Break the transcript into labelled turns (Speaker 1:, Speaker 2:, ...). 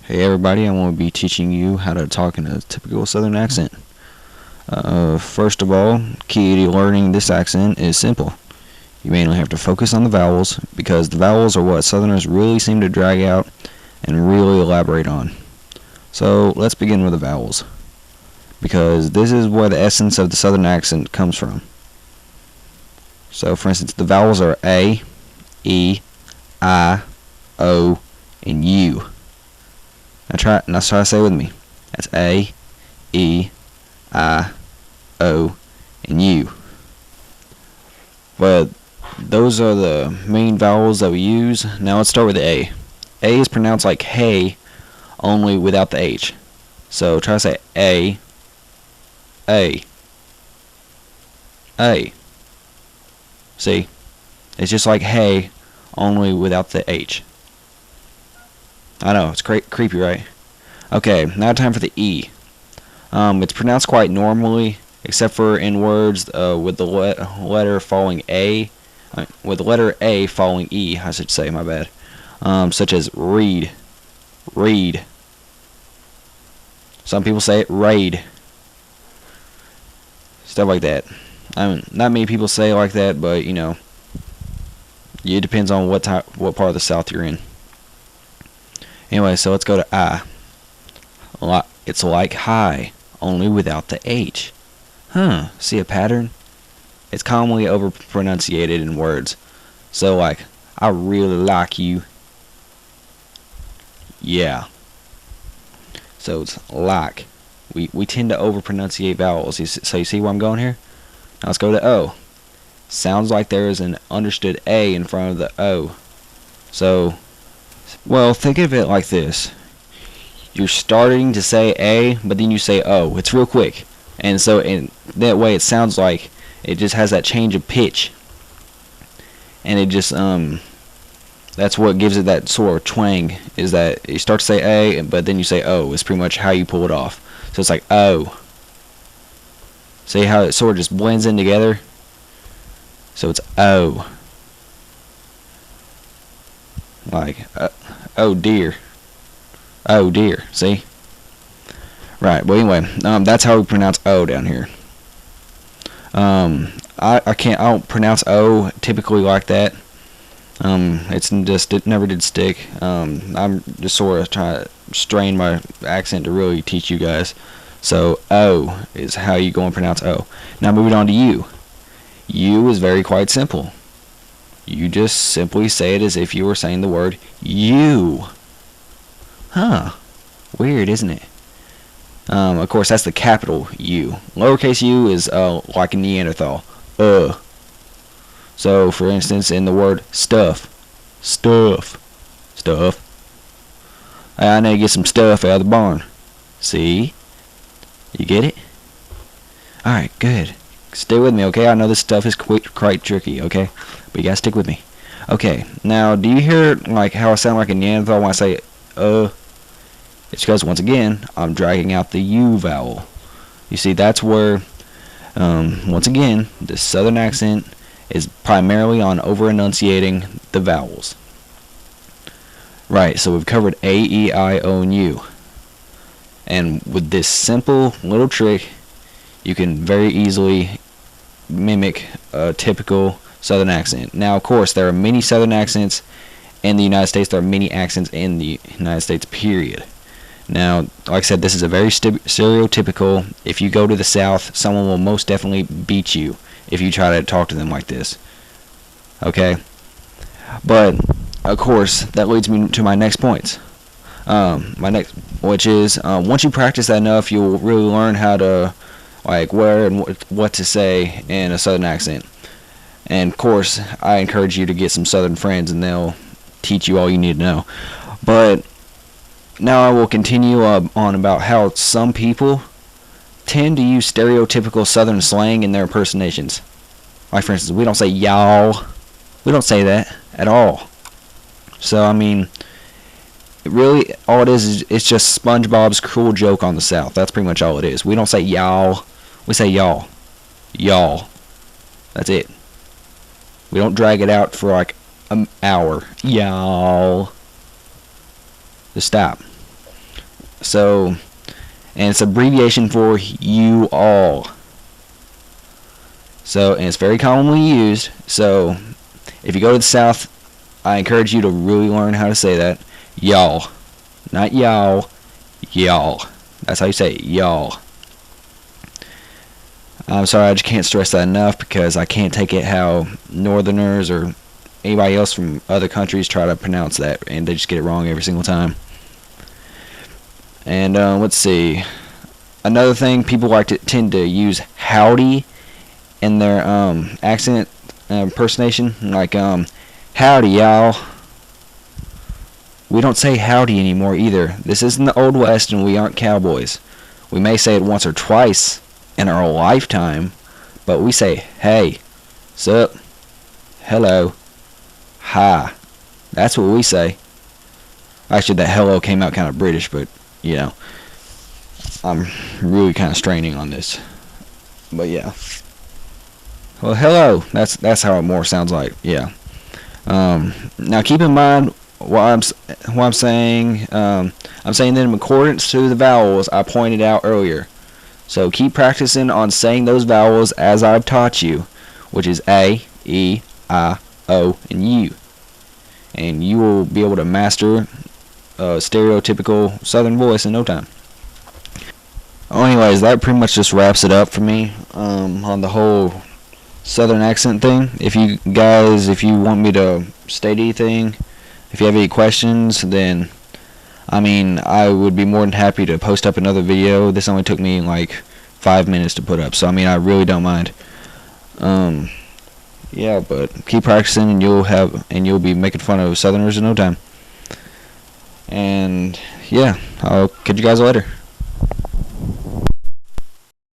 Speaker 1: Hey everybody, I'm going to be teaching you how to talk in a typical Southern accent. First of all, key to learning this accent is simple. You mainly have to focus on the vowels because the vowels are what Southerners really seem to drag out and really elaborate on. So let's begin with the vowels, because this is where the essence of the Southern accent comes from. So for instance, the vowels are A, E, I, O, and U. Now try to say it with me. That's A, E, I, O, and U. But those are the main vowels that we use. Now let's start with the A. A is pronounced like hey, only without the H. So try to say A, A, A. See? It's just like hey, only without the H. I know, it's creepy, right? Okay, now time for the E. It's pronounced quite normally, except for in words with the letter following A, with the letter A following E, I should say, my bad. Such as read, read. Some people say it raid. Stuff like that. I mean, not many people say it like that, but you know, it depends on what part of the South you're in. Anyway, so let's go to I. It's like hi, only without the H. Huh, see a pattern? It's commonly over-pronunciated in words. So like, I really like you. Yeah. So it's like. We tend to over-pronunciate vowels. So you see where I'm going here? Now let's go to O. Sounds like there is an understood A in front of the O. So, well, think of it like this. You're starting to say A, but then you say O. It's real quick. And so in that way it sounds like it just has that change of pitch. And it just, that's what gives it that sort of twang, is that you start to say A, but then you say O. It's pretty much how you pull it off. So it's like O. See how it sort of just blends in together? So it's O. Like, oh dear. Oh dear. See? Right. Well, anyway, that's how we pronounce O down here. I don't pronounce O typically like that. It never did stick. I'm just sort of trying to strain my accent to really teach you guys. So O is how you go and pronounce O. Now moving on to U. U is quite simple. You just simply say it as if you were saying the word you. Huh. Weird, isn't it? Of course, that's the capital U. Lowercase u is like a Neanderthal. So, for instance, in the word stuff. Stuff. Stuff. I need to get some stuff out of the barn. See? You get it? Alright, good. Stay with me, okay? I know this stuff is quite tricky, okay? But you gotta stick with me. Okay, now, do you hear like how I sound like a Neanderthal when I say It's because, once again, I'm dragging out the U vowel. You see, that's where, once again, the Southern accent is primarily on over-enunciating the vowels. Right, so we've covered A, E, I, O, and U. And with this simple little trick, you can very easily mimic a typical Southern accent. Now, of course, there are many Southern accents in the United States. There are many accents in the United States, period. Now, like I said, this is a very stereotypical. If you go to the South, someone will most definitely beat you if you try to talk to them like this. Okay? But, of course, that leads me to my next points. Which is, once you practice that enough, you'll really learn how to, like, where and what to say in a Southern accent. And, of course, I encourage you to get some Southern friends, and they'll teach you all you need to know. But now I will continue on about how some people tend to use stereotypical Southern slang in their impersonations. Like, for instance, we don't say y'all. We don't say that at all. So, I mean, really, all it is it's just SpongeBob's cruel joke on the South. That's pretty much all it is. We don't say y'all. We say y'all. Y'all. That's it. We don't drag it out for like an hour. Y'all. Just stop. So, and it's abbreviation for you all. So, and it's very commonly used. So, if you go to the South, I encourage you to really learn how to say that. Y'all. Not y'all. Y'all. That's how you say it. Y'all. I'm sorry, I just can't stress that enough because I can't take it how Northerners or anybody else from other countries try to pronounce that, and they just get it wrong every single time. And let's see. Another thing, people tend to use howdy in their accent impersonation, like howdy y'all. We don't say howdy anymore either. This isn't the Old West and we aren't cowboys. We may say it once or twice in our lifetime, but we say hey, sup, hello, hi. That's what we say. Actually, that hello came out kind of British, but you know, I'm really kind of straining on this. But yeah. Well, hello. That's how it more sounds like. Yeah. Now keep in mind what I'm saying. I'm saying that in accordance to the vowels I pointed out earlier. So keep practicing on saying those vowels as I've taught you, which is A, E, I, O, and U. And you will be able to master a stereotypical Southern voice in no time. Anyways, that pretty much just wraps it up for me on the whole Southern accent thing. If you want me to state anything, if you have any questions, then I would be more than happy to post up another video. This only took me like 5 minutes to put up, so I really don't mind. Yeah, but keep practicing, and you'll be making fun of Southerners in no time. And yeah, I'll catch you guys later.